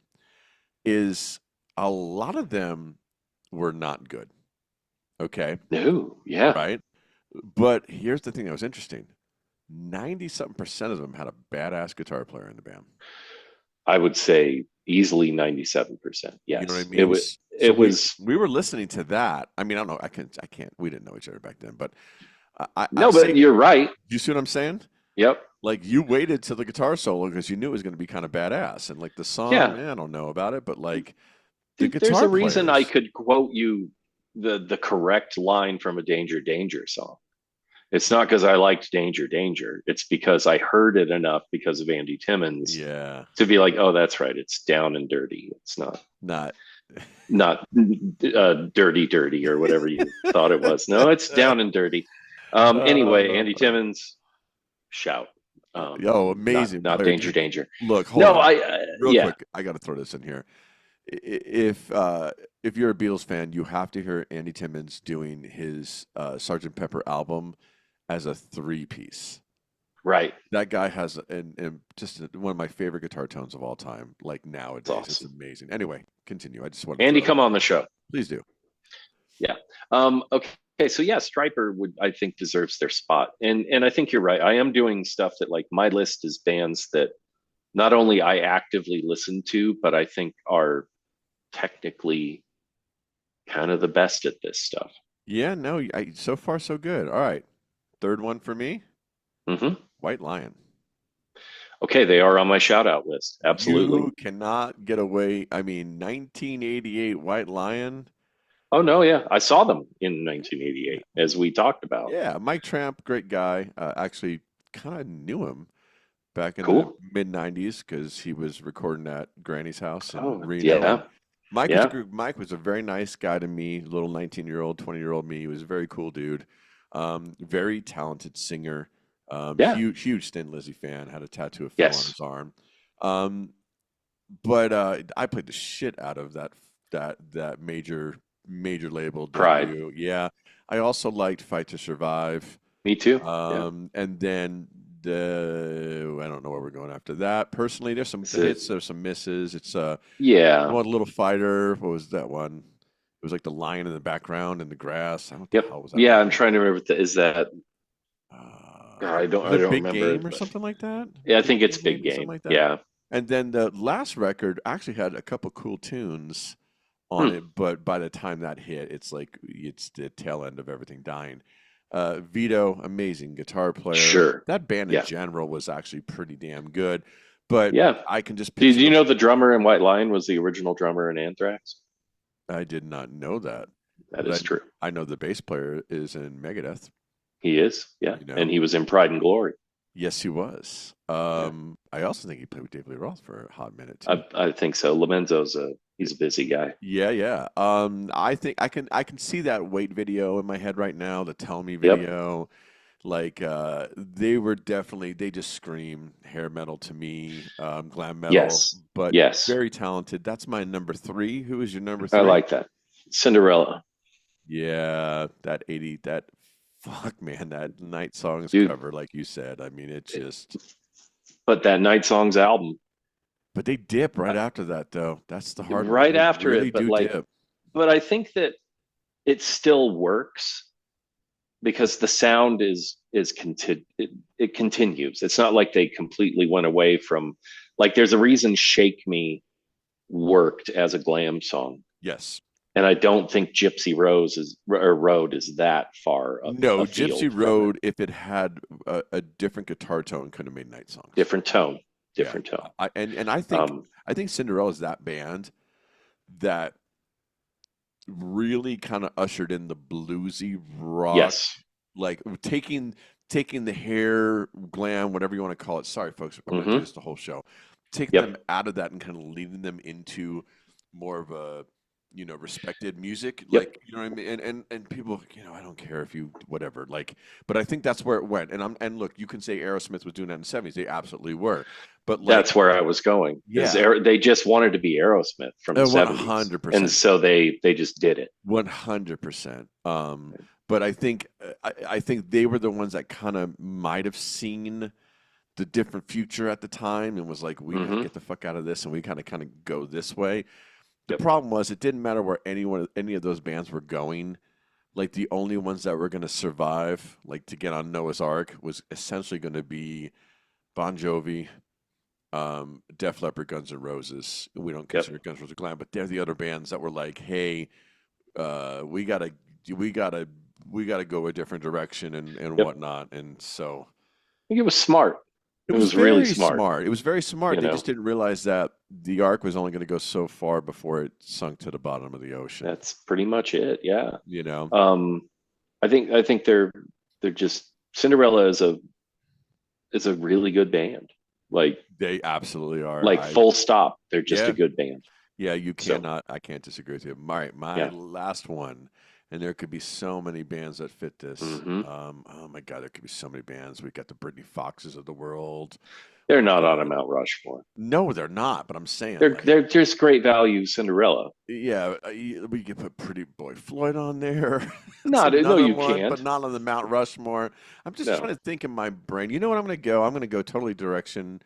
Speaker 1: is a lot of them were not good. Okay.
Speaker 2: No. Yeah.
Speaker 1: Right. But here's the thing that was interesting 90 something percent of them had a badass guitar player in the band.
Speaker 2: I would say easily 97%.
Speaker 1: You know what I
Speaker 2: Yes.
Speaker 1: mean? So
Speaker 2: It was
Speaker 1: we were listening to that. I mean, I don't know. I can't. We didn't know each other back then, but I
Speaker 2: no, but
Speaker 1: say,
Speaker 2: you're right.
Speaker 1: you see what I'm saying?
Speaker 2: Yep.
Speaker 1: Like you waited till the guitar solo because you knew it was going to be kind of badass, and like the song,
Speaker 2: Yeah.
Speaker 1: man, I don't know about it, but like the
Speaker 2: Dude, there's
Speaker 1: guitar
Speaker 2: a reason I
Speaker 1: players,
Speaker 2: could quote you the correct line from a Danger Danger song. It's not because I liked Danger Danger. It's because I heard it enough because of Andy Timmons
Speaker 1: yeah,
Speaker 2: to be like, oh, that's right. It's down and dirty. It's
Speaker 1: not.
Speaker 2: not dirty dirty or whatever you thought it was. No, it's down and dirty. Anyway, Andy
Speaker 1: uh,
Speaker 2: Timmons, shout.
Speaker 1: oh, amazing
Speaker 2: Not
Speaker 1: player,
Speaker 2: danger
Speaker 1: dude.
Speaker 2: danger.
Speaker 1: Look, hold
Speaker 2: No,
Speaker 1: on, real
Speaker 2: yeah.
Speaker 1: quick. I got to throw this in here. If you're a Beatles fan, you have to hear Andy Timmons doing his Sgt. Pepper album as a three piece.
Speaker 2: Right.
Speaker 1: That guy has just one of my favorite guitar tones of all time. Like
Speaker 2: It's
Speaker 1: nowadays, it's
Speaker 2: awesome.
Speaker 1: amazing. Anyway, continue. I just wanted to
Speaker 2: Andy,
Speaker 1: throw that
Speaker 2: come
Speaker 1: in
Speaker 2: on the
Speaker 1: there.
Speaker 2: show.
Speaker 1: Please do.
Speaker 2: Yeah. Okay. So yeah, Stryper would I think deserves their spot, and I think you're right. I am doing stuff that like my list is bands that not only I actively listen to, but I think are technically kind of the best at this stuff.
Speaker 1: Yeah, no, so far so good. All right, third one for me,
Speaker 2: Hmm.
Speaker 1: White Lion.
Speaker 2: Okay, they are on my shout out list. Absolutely.
Speaker 1: You cannot get away. I mean, 1988 White Lion.
Speaker 2: Oh no, yeah, I saw them in 1988, as we talked about.
Speaker 1: Yeah, Mike Tramp, great guy. Actually, kind of knew him back in the
Speaker 2: Cool.
Speaker 1: mid 90s because he was recording at Granny's house in
Speaker 2: Oh
Speaker 1: Reno. And
Speaker 2: yeah, yeah.
Speaker 1: Mike was a very nice guy to me, little 19-year-old, 20-year-old me. He was a very cool dude. Very talented singer.
Speaker 2: Yeah.
Speaker 1: Huge Thin Lizzy fan, had a tattoo of Phil on
Speaker 2: Yes.
Speaker 1: his arm. Um, but I played the shit out of that major label
Speaker 2: Pride.
Speaker 1: debut. Yeah. I also liked Fight to Survive.
Speaker 2: Me too. Yeah.
Speaker 1: And then I don't know where we're going after that. Personally, there's some
Speaker 2: Is it?
Speaker 1: hits, there's some misses. It's
Speaker 2: Yeah.
Speaker 1: one Little Fighter. What was that one? It was like the lion in the background in the grass. What the
Speaker 2: Yep.
Speaker 1: hell was that
Speaker 2: Yeah.
Speaker 1: one
Speaker 2: I'm
Speaker 1: called?
Speaker 2: trying to remember. Is that?
Speaker 1: Was
Speaker 2: I
Speaker 1: it
Speaker 2: don't
Speaker 1: Big
Speaker 2: remember.
Speaker 1: Game or
Speaker 2: But
Speaker 1: something like that?
Speaker 2: yeah, I
Speaker 1: Big
Speaker 2: think it's
Speaker 1: Game
Speaker 2: big
Speaker 1: maybe something
Speaker 2: game.
Speaker 1: like that.
Speaker 2: Yeah.
Speaker 1: And then the last record actually had a couple cool tunes on
Speaker 2: Hmm.
Speaker 1: it, but by the time that hit, it's the tail end of everything dying. Vito, amazing guitar player.
Speaker 2: Sure.
Speaker 1: That band in
Speaker 2: Yeah.
Speaker 1: general was actually pretty damn good, but
Speaker 2: Yeah.
Speaker 1: I can just
Speaker 2: Did
Speaker 1: picture
Speaker 2: you
Speaker 1: the.
Speaker 2: know the drummer in White Lion was the original drummer in Anthrax?
Speaker 1: I did not know that,
Speaker 2: That
Speaker 1: but
Speaker 2: is true.
Speaker 1: I know the bass player is in Megadeth.
Speaker 2: He is. Yeah.
Speaker 1: You
Speaker 2: And
Speaker 1: know,
Speaker 2: he was in Pride and Glory.
Speaker 1: yes, he was.
Speaker 2: Yeah.
Speaker 1: I also think he played with David Lee Roth for a hot minute too.
Speaker 2: I think so. Lomenzo's he's a busy guy.
Speaker 1: Yeah, yeah. I think I can see that Wait video in my head right now, the Tell Me
Speaker 2: Yep.
Speaker 1: video. Like they were definitely they just scream hair metal to me, glam metal,
Speaker 2: Yes.
Speaker 1: but
Speaker 2: Yes.
Speaker 1: very talented. That's my number three. Who is your number
Speaker 2: I
Speaker 1: three?
Speaker 2: like that. Cinderella.
Speaker 1: Yeah, that 80 that fuck man, that Night Songs
Speaker 2: Dude,
Speaker 1: cover, like you said. I mean, it just
Speaker 2: but that Night Songs album,
Speaker 1: but they dip right
Speaker 2: uh,
Speaker 1: after that though. That's the hard one.
Speaker 2: right
Speaker 1: They
Speaker 2: after
Speaker 1: really
Speaker 2: it, but
Speaker 1: do
Speaker 2: like,
Speaker 1: dip.
Speaker 2: but I think that it still works because the sound it continues. It's not like they completely went away from like there's a reason Shake Me worked as a glam song.
Speaker 1: Yes.
Speaker 2: And I don't think Gypsy Rose is or Road is that far
Speaker 1: No, Gypsy
Speaker 2: afield from it.
Speaker 1: Road, if it had a different guitar tone, could have made Night Songs.
Speaker 2: Different tone,
Speaker 1: Yeah,
Speaker 2: different tone.
Speaker 1: and
Speaker 2: Um,
Speaker 1: I think Cinderella is that band that really kind of ushered in the bluesy rock,
Speaker 2: yes.
Speaker 1: like taking the hair glam, whatever you want to call it. Sorry, folks, I'm going to do
Speaker 2: Hmm.
Speaker 1: this the whole show. Taking them
Speaker 2: Yep.
Speaker 1: out of that and kind of leading them into more of a respected music,
Speaker 2: Yep.
Speaker 1: like you know what I mean. And people, I don't care if you whatever, like, but I think that's where it went. And look, you can say Aerosmith was doing that in the '70s; they absolutely were. But like,
Speaker 2: That's where I was going. Is
Speaker 1: yeah,
Speaker 2: they just wanted to be Aerosmith from the
Speaker 1: one
Speaker 2: 70s.
Speaker 1: hundred
Speaker 2: And
Speaker 1: percent.
Speaker 2: so they just did it.
Speaker 1: 100%. But I think I think they were the ones that kind of might have seen the different future at the time and was like, we got to
Speaker 2: Hmm.
Speaker 1: get the fuck out of this, and we kind of go this way. The
Speaker 2: Yep.
Speaker 1: problem was it didn't matter where any of those bands were going. Like the only ones that were going to survive, like to get on Noah's Ark, was essentially going to be Bon Jovi, Def Leppard, Guns N' Roses. We don't
Speaker 2: Yep.
Speaker 1: consider Guns N' Roses glam, but they're the other bands that were like, hey, we gotta we gotta we gotta go a different direction and
Speaker 2: Yep.
Speaker 1: whatnot. And so
Speaker 2: I think it was smart.
Speaker 1: it
Speaker 2: It
Speaker 1: was
Speaker 2: was really
Speaker 1: very
Speaker 2: smart.
Speaker 1: smart. It was very smart.
Speaker 2: You
Speaker 1: They just
Speaker 2: know,
Speaker 1: didn't realize that the ark was only going to go so far before it sunk to the bottom of the ocean.
Speaker 2: that's pretty much it. Yeah.
Speaker 1: You know,
Speaker 2: Um, I think they're just Cinderella is a really good band. Like
Speaker 1: they absolutely are.
Speaker 2: like full stop. They're just a
Speaker 1: Yeah,
Speaker 2: good band.
Speaker 1: yeah. You
Speaker 2: So
Speaker 1: cannot. I can't disagree with you. All right, my
Speaker 2: yeah.
Speaker 1: last one, and there could be so many bands that fit this.
Speaker 2: Hmm.
Speaker 1: Oh my God, there could be so many bands. We got the Britney Foxes of the world.
Speaker 2: They're
Speaker 1: We
Speaker 2: not on a
Speaker 1: got
Speaker 2: Mount Rushmore.
Speaker 1: No, they're not. But I'm saying
Speaker 2: They're
Speaker 1: like.
Speaker 2: they're just great value Cinderella.
Speaker 1: Yeah, we could put Pretty Boy Floyd on there. That's
Speaker 2: Not no,
Speaker 1: another
Speaker 2: you
Speaker 1: one, but
Speaker 2: can't.
Speaker 1: not on the Mount Rushmore. I'm just trying
Speaker 2: No,
Speaker 1: to think in my brain. You know what I'm going to go? I'm going to go totally direction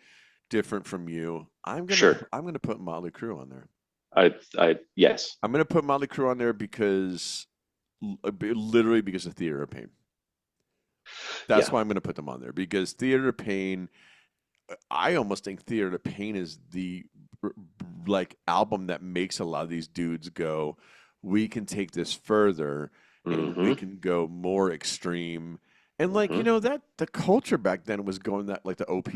Speaker 1: different from you.
Speaker 2: sure.
Speaker 1: I'm gonna put Motley Crue on there.
Speaker 2: I yes.
Speaker 1: I'm gonna put Motley Crue on there because literally because of Theater of Pain. That's
Speaker 2: Yeah.
Speaker 1: why I'm going to put them on there because Theater of Pain. I almost think Theater of Pain is the like album that makes a lot of these dudes go, we can take this further and we
Speaker 2: Mm-hmm.
Speaker 1: can go more extreme. And like,
Speaker 2: Mm-hmm.
Speaker 1: that the culture back then was going that like the OP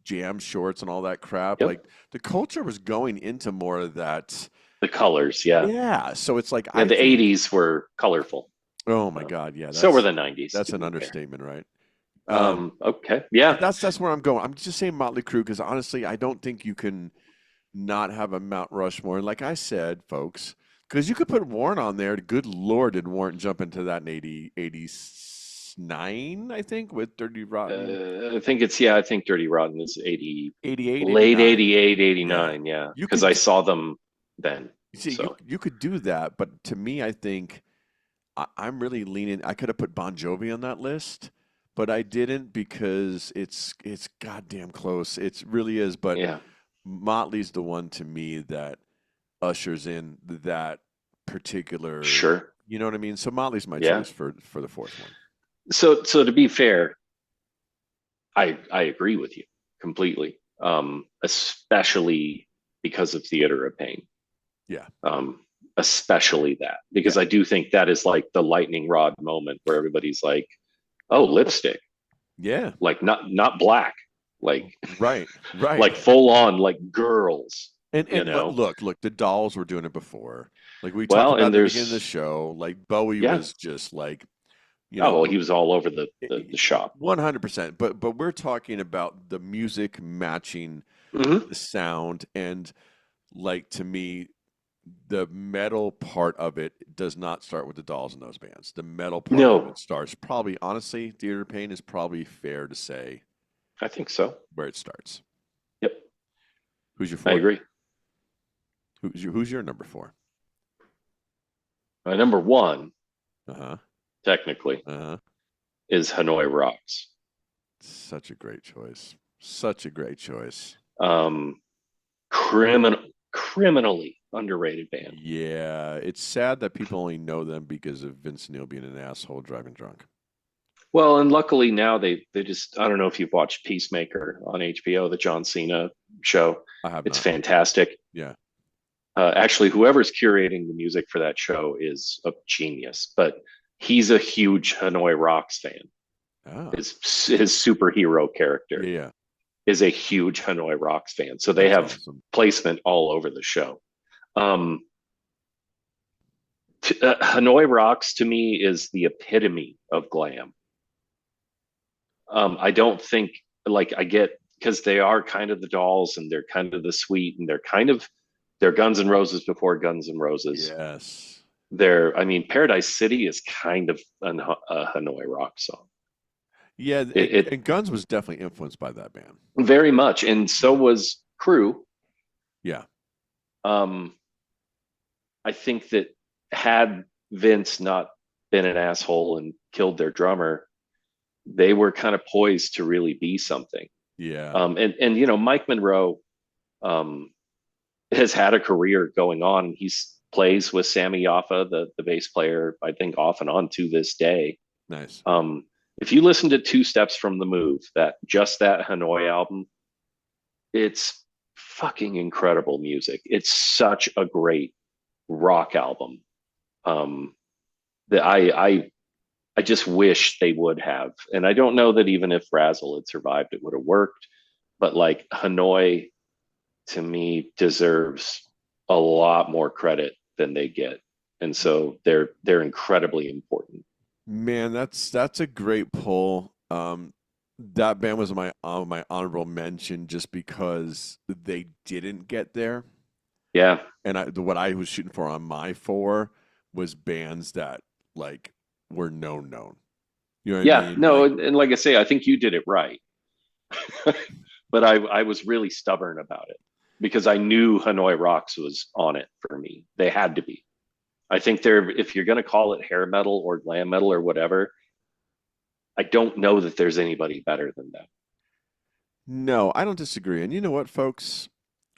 Speaker 1: jam shorts and all that crap.
Speaker 2: Yep.
Speaker 1: Like the culture was going into more of that.
Speaker 2: The colors, yeah.
Speaker 1: Yeah. So it's like
Speaker 2: Yeah,
Speaker 1: I
Speaker 2: the
Speaker 1: think,
Speaker 2: 80s were colorful.
Speaker 1: oh my
Speaker 2: Uh,
Speaker 1: God, yeah,
Speaker 2: so were the 90s,
Speaker 1: that's
Speaker 2: to
Speaker 1: an
Speaker 2: be fair.
Speaker 1: understatement, right? Um,
Speaker 2: Okay.
Speaker 1: but
Speaker 2: Yeah.
Speaker 1: that's where I'm going. I'm just saying Motley Crue because honestly, I don't think you can not have a Mount Rushmore. And like I said, folks, because you could put Warren on there. Good Lord, did Warren jump into that in 89, I think, with Dirty Rotten
Speaker 2: I think Dirty Rotten is 80,
Speaker 1: 88,
Speaker 2: late
Speaker 1: 89.
Speaker 2: 88,
Speaker 1: Yeah.
Speaker 2: 89. Yeah.
Speaker 1: You
Speaker 2: Because I
Speaker 1: could
Speaker 2: saw them then.
Speaker 1: see
Speaker 2: So
Speaker 1: you could do that, but to me, I think I'm really leaning. I could have put Bon Jovi on that list, but I didn't because it's goddamn close. It really is. But
Speaker 2: yeah,
Speaker 1: Motley's the one to me that ushers in that particular.
Speaker 2: sure.
Speaker 1: You know what I mean? So Motley's my
Speaker 2: Yeah.
Speaker 1: choice for the fourth one.
Speaker 2: So to be fair, I agree with you completely. Especially because of Theater of Pain.
Speaker 1: Yeah,
Speaker 2: Um, especially that because
Speaker 1: yeah,
Speaker 2: I do think that is like the lightning rod moment where everybody's like, "Oh, lipstick."
Speaker 1: yeah.
Speaker 2: Like not black, like
Speaker 1: Right, right.
Speaker 2: like full on like girls, you
Speaker 1: And
Speaker 2: know.
Speaker 1: look, the Dolls were doing it before. Like we talked
Speaker 2: Well,
Speaker 1: about
Speaker 2: and
Speaker 1: at the beginning of the
Speaker 2: there's
Speaker 1: show, like Bowie
Speaker 2: yeah.
Speaker 1: was just like, you
Speaker 2: Oh,
Speaker 1: know,
Speaker 2: well, he was all over the shop.
Speaker 1: 100%. But we're talking about the music matching
Speaker 2: Hmm.
Speaker 1: the sound and like to me the metal part of it does not start with the Dolls in those bands. The metal part of it
Speaker 2: No,
Speaker 1: starts probably honestly, Theater of Pain is probably fair to say
Speaker 2: I think so.
Speaker 1: where it starts.
Speaker 2: Yep,
Speaker 1: Who's your
Speaker 2: I
Speaker 1: four?
Speaker 2: agree.
Speaker 1: Who's your number four?
Speaker 2: My number one,
Speaker 1: Uh-huh.
Speaker 2: technically,
Speaker 1: Uh-huh.
Speaker 2: is Hanoi Rocks.
Speaker 1: Such a great choice. Such a great choice.
Speaker 2: Um, criminally underrated band.
Speaker 1: Yeah, it's sad that people only know them because of Vince Neil being an asshole driving drunk.
Speaker 2: Well, and luckily now they just I don't know if you've watched Peacemaker on HBO, the John Cena show.
Speaker 1: I have
Speaker 2: It's
Speaker 1: not.
Speaker 2: fantastic.
Speaker 1: Yeah.
Speaker 2: Actually, whoever's curating the music for that show is a genius, but he's a huge Hanoi Rocks fan.
Speaker 1: Oh,
Speaker 2: His superhero character
Speaker 1: yeah, yeah.
Speaker 2: is a huge Hanoi Rocks fan, so they
Speaker 1: That's
Speaker 2: have
Speaker 1: awesome.
Speaker 2: placement all over the show. Um, Hanoi Rocks to me is the epitome of glam. I don't think like I get because they are kind of the Dolls and they're kind of the Sweet and they're Guns N' Roses before Guns N' Roses.
Speaker 1: Yes.
Speaker 2: I mean, Paradise City is kind of a Hanoi rock song.
Speaker 1: Yeah,
Speaker 2: It
Speaker 1: and Guns was definitely influenced by that band.
Speaker 2: very much, and so was Crüe.
Speaker 1: Yeah.
Speaker 2: Um, I think that had Vince not been an asshole and killed their drummer, they were kind of poised to really be something.
Speaker 1: Yeah.
Speaker 2: And Mike Monroe um, has had a career going on. He's plays with Sammy Yaffa, the bass player, I think off and on to this day.
Speaker 1: Nice.
Speaker 2: If you listen to Two Steps from the Move, that Hanoi album, it's fucking incredible music. It's such a great rock album. Um, that I just wish they would have. And I don't know that even if Razzle had survived, it would have worked. But like Hanoi to me deserves a lot more credit than they get. And so they're incredibly important.
Speaker 1: Man, that's a great pull. That band was my honorable mention just because they didn't get there,
Speaker 2: Yeah.
Speaker 1: and what I was shooting for on my four was bands that like were known. You know what I
Speaker 2: Yeah.
Speaker 1: mean?
Speaker 2: No,
Speaker 1: Like,
Speaker 2: and like I say, I think you did it right. But I was really stubborn about it because I knew Hanoi Rocks was on it for me. They had to be. I think they're if you're going to call it hair metal or glam metal or whatever, I don't know that there's anybody better than them.
Speaker 1: no, I don't disagree. And you know what, folks?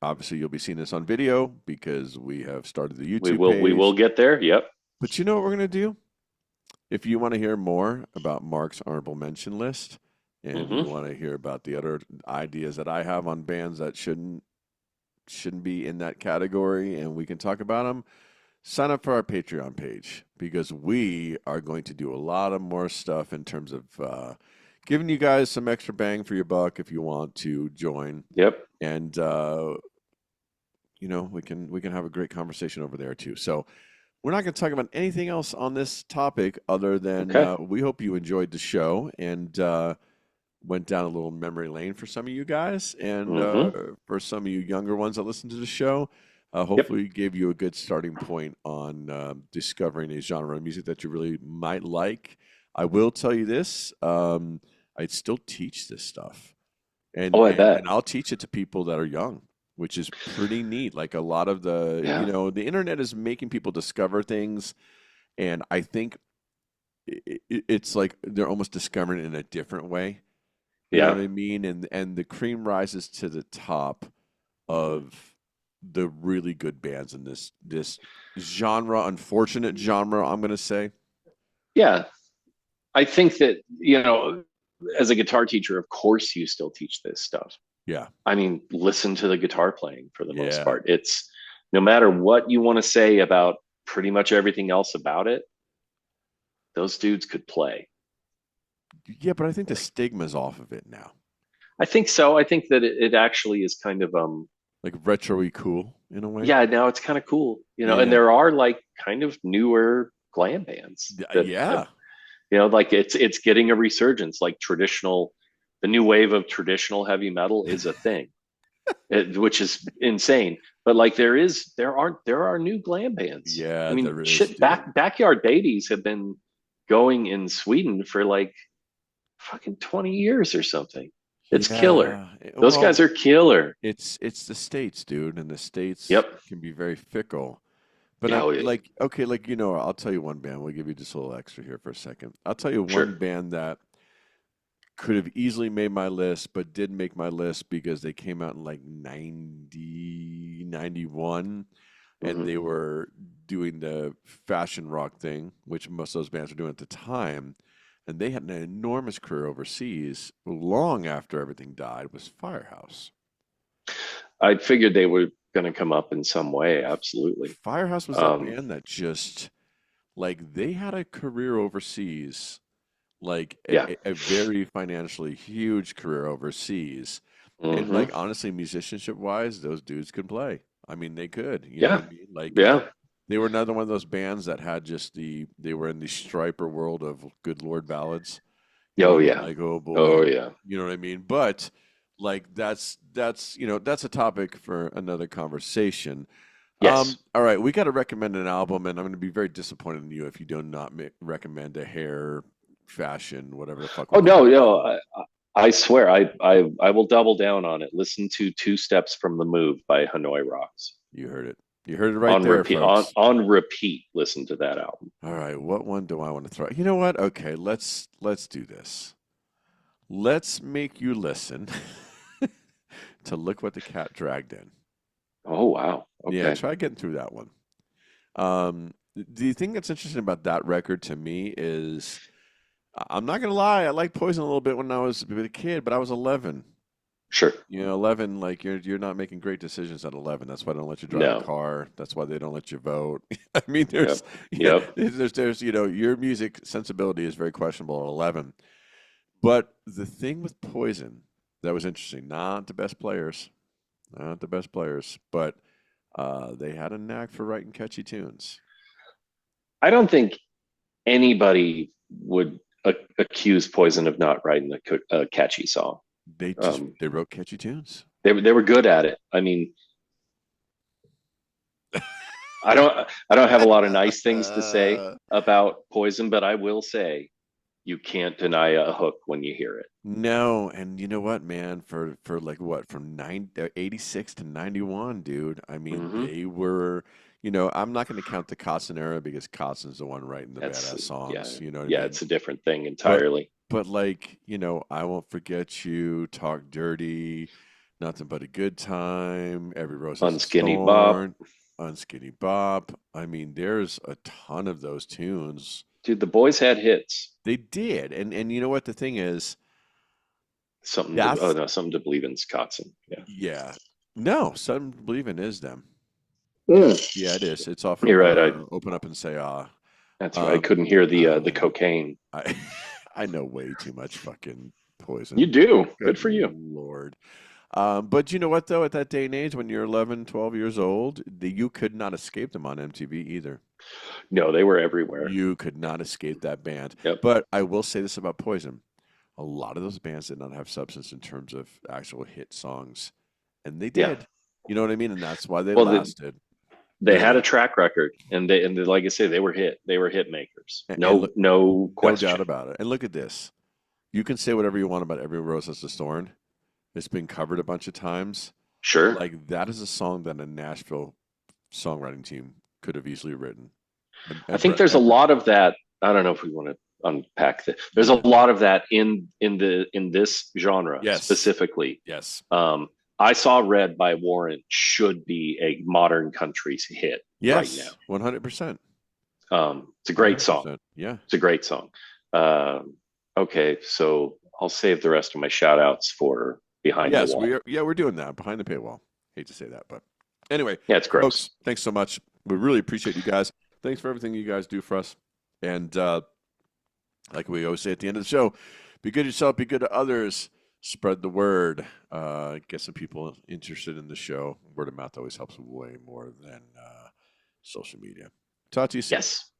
Speaker 1: Obviously, you'll be seeing this on video because we have started the
Speaker 2: We
Speaker 1: YouTube
Speaker 2: will
Speaker 1: page.
Speaker 2: get there. Yep.
Speaker 1: But you know what we're gonna do? if you want to hear more about Mark's honorable mention list, and
Speaker 2: Hmm.
Speaker 1: you want to hear about the other ideas that I have on bands that shouldn't be in that category, and we can talk about them, sign up for our Patreon page because we are going to do a lot of more stuff in terms of giving you guys some extra bang for your buck if you want to join,
Speaker 2: Yep.
Speaker 1: and we can have a great conversation over there too. So we're not going to talk about anything else on this topic other than
Speaker 2: Okay.
Speaker 1: we hope you enjoyed the show and went down a little memory lane for some of you guys, and
Speaker 2: Hmm.
Speaker 1: for some of you younger ones that listen to the show,
Speaker 2: Yep.
Speaker 1: hopefully gave you a good starting point on discovering a genre of music that you really might like. I will tell you this: I'd still teach this stuff, and
Speaker 2: Oh, I
Speaker 1: and
Speaker 2: bet.
Speaker 1: and I'll teach it to people that are young, which is pretty neat. Like a lot of
Speaker 2: Yeah.
Speaker 1: the internet is making people discover things, and I think it's like they're almost discovering it in a different way. You know what
Speaker 2: Yeah.
Speaker 1: I mean? And the cream rises to the top
Speaker 2: Hmm.
Speaker 1: of the really good bands in this genre, unfortunate genre, I'm gonna say.
Speaker 2: Yeah. I think that, as a guitar teacher, of course you still teach this stuff.
Speaker 1: Yeah.
Speaker 2: I mean, listen to the guitar playing for the most
Speaker 1: Yeah.
Speaker 2: part. It's no matter what you want to say about pretty much everything else about it, those dudes could play.
Speaker 1: Yeah, but I think the stigma's off of it now.
Speaker 2: I think so. I think that it actually is kind of
Speaker 1: Like retro-y cool in a way.
Speaker 2: yeah, now it's kind of cool, and
Speaker 1: Yeah.
Speaker 2: there are like kind of newer glam bands that have,
Speaker 1: Yeah.
Speaker 2: like it's getting a resurgence. Like the new wave of traditional heavy metal is a thing, which is insane. But like there are new glam bands. I
Speaker 1: Yeah,
Speaker 2: mean,
Speaker 1: there is,
Speaker 2: shit,
Speaker 1: dude.
Speaker 2: backyard babies have been going in Sweden for like fucking 20 years or something. It's killer.
Speaker 1: Yeah.
Speaker 2: Those guys
Speaker 1: Well,
Speaker 2: are killer.
Speaker 1: it's the States, dude, and the States
Speaker 2: Yep.
Speaker 1: can be very fickle. But
Speaker 2: Yeah.
Speaker 1: I'm
Speaker 2: Oh, yeah.
Speaker 1: like, okay, like I'll tell you one band. We'll give you just a little extra here for a second. I'll tell you one
Speaker 2: Sure.
Speaker 1: band that could have easily made my list, but didn't make my list because they came out in like 90, 91, and
Speaker 2: Hmm.
Speaker 1: they were doing the fashion rock thing, which most of those bands were doing at the time. And they had an enormous career overseas long after everything died, was Firehouse.
Speaker 2: I figured they were going to come up in some way. Absolutely.
Speaker 1: Firehouse was that
Speaker 2: Um,
Speaker 1: band that just like they had a career overseas, like
Speaker 2: yeah.
Speaker 1: a very financially huge career overseas. And
Speaker 2: Hmm.
Speaker 1: like honestly, musicianship wise, those dudes could play. I mean, they could, you know what
Speaker 2: Yeah.
Speaker 1: I mean? Like
Speaker 2: Yeah.
Speaker 1: they were another one of those bands that had just they were in the Stryper world of good Lord ballads. You know what
Speaker 2: Oh,
Speaker 1: I mean?
Speaker 2: yeah.
Speaker 1: Like, oh boy,
Speaker 2: Oh, yeah.
Speaker 1: you know what I mean? But like that's a topic for another conversation.
Speaker 2: Yes.
Speaker 1: All right, we got to recommend an album, and I'm going to be very disappointed in you if you do not recommend a hair, fashion, whatever the fuck we
Speaker 2: Oh,
Speaker 1: call
Speaker 2: no,
Speaker 1: it
Speaker 2: no.
Speaker 1: album.
Speaker 2: I swear, I will double down on it. Listen to Two Steps from the Move by Hanoi Rocks.
Speaker 1: You heard it. You heard it right
Speaker 2: On
Speaker 1: there,
Speaker 2: repeat,
Speaker 1: folks.
Speaker 2: on repeat, listen to that album.
Speaker 1: All right, what one do I want to throw? You know what? Okay, let's do this. Let's make you listen to Look What the Cat Dragged In.
Speaker 2: Oh, wow.
Speaker 1: Yeah,
Speaker 2: Okay.
Speaker 1: try getting through that one. The thing that's interesting about that record to me is I'm not gonna lie, I liked Poison a little bit when I was a kid, but I was 11.
Speaker 2: Sure.
Speaker 1: 11, like you're not making great decisions at 11. That's why they don't let you drive a
Speaker 2: No.
Speaker 1: car. That's why they don't let you vote. I mean,
Speaker 2: Yep.
Speaker 1: yeah,
Speaker 2: Yep.
Speaker 1: there's your music sensibility is very questionable at 11. But the thing with Poison that was interesting, not the best players, but they had a knack for writing catchy tunes.
Speaker 2: I don't think anybody would accuse Poison of not writing a catchy song. Um,
Speaker 1: They wrote catchy tunes.
Speaker 2: they were good at it. I mean, I don't have a lot of nice things to say
Speaker 1: Uh,
Speaker 2: about Poison, but I will say you can't deny a hook when you hear it.
Speaker 1: No, and you know what, man? For like what from 86 to 91, dude. I mean,
Speaker 2: Hmm.
Speaker 1: they were, I'm not going to count the Kotzen era because Kotzen's the one writing the
Speaker 2: That's
Speaker 1: badass
Speaker 2: yeah,
Speaker 1: songs. You know what I
Speaker 2: yeah.
Speaker 1: mean?
Speaker 2: It's a different thing
Speaker 1: But
Speaker 2: entirely.
Speaker 1: but like, I won't forget you, talk dirty, nothing but a good time. Every rose has its
Speaker 2: Unskinny Bob.
Speaker 1: thorn, unskinny bop. I mean, there's a ton of those tunes
Speaker 2: Dude, the boys had hits.
Speaker 1: They did, and you know what the thing is?
Speaker 2: Something to, oh
Speaker 1: That's
Speaker 2: no, something to believe in, Scottson. Yeah.
Speaker 1: yeah. No, Sudden Believing is them. Yeah,
Speaker 2: Mm.
Speaker 1: yeah, it is. It's off
Speaker 2: You're
Speaker 1: of
Speaker 2: right.
Speaker 1: Open Up and Say Ah.
Speaker 2: That's right. I couldn't hear the cocaine.
Speaker 1: I I know way too much fucking
Speaker 2: You
Speaker 1: Poison.
Speaker 2: do. Good
Speaker 1: Good
Speaker 2: for you.
Speaker 1: Lord. But you know what though? At that day and age, when you're 11, 12 years old, you could not escape them on MTV either.
Speaker 2: No, they were everywhere.
Speaker 1: You could not escape that band.
Speaker 2: Yep.
Speaker 1: But I will say this about Poison. A lot of those bands did not have substance in terms of actual hit songs. And they
Speaker 2: Yeah.
Speaker 1: did. You know what I mean? And that's why they
Speaker 2: Well,
Speaker 1: lasted. But
Speaker 2: they had a
Speaker 1: anyway,
Speaker 2: track record, and like I say, they were hit makers.
Speaker 1: and
Speaker 2: No,
Speaker 1: look,
Speaker 2: no
Speaker 1: no doubt
Speaker 2: question.
Speaker 1: about it. And look at this. You can say whatever you want about Every Rose Has a Thorn. It's been covered a bunch of times.
Speaker 2: Sure.
Speaker 1: Like that is a song that a Nashville songwriting team could have easily written.
Speaker 2: I think there's a
Speaker 1: And Brett,
Speaker 2: lot of that. I don't know if we want to unpack that. There's a
Speaker 1: yeah.
Speaker 2: lot of that in this genre
Speaker 1: Yes.
Speaker 2: specifically.
Speaker 1: Yes.
Speaker 2: I Saw Red by Warrant should be a modern country hit right
Speaker 1: Yes.
Speaker 2: now.
Speaker 1: 100%.
Speaker 2: It's a great song.
Speaker 1: 100%. Yeah.
Speaker 2: It's a great song. Okay, so I'll save the rest of my shout outs for Behind the
Speaker 1: Yes, we
Speaker 2: Wall.
Speaker 1: are. Yeah, we're doing that behind the paywall. Hate to say that, but anyway,
Speaker 2: Yeah, it's gross.
Speaker 1: folks, thanks so much. We really appreciate you guys. Thanks for everything you guys do for us. And like we always say at the end of the show, be good to yourself, be good to others, spread the word, get some people interested in the show. Word of mouth always helps way more than social media. Talk to you soon.
Speaker 2: Yes.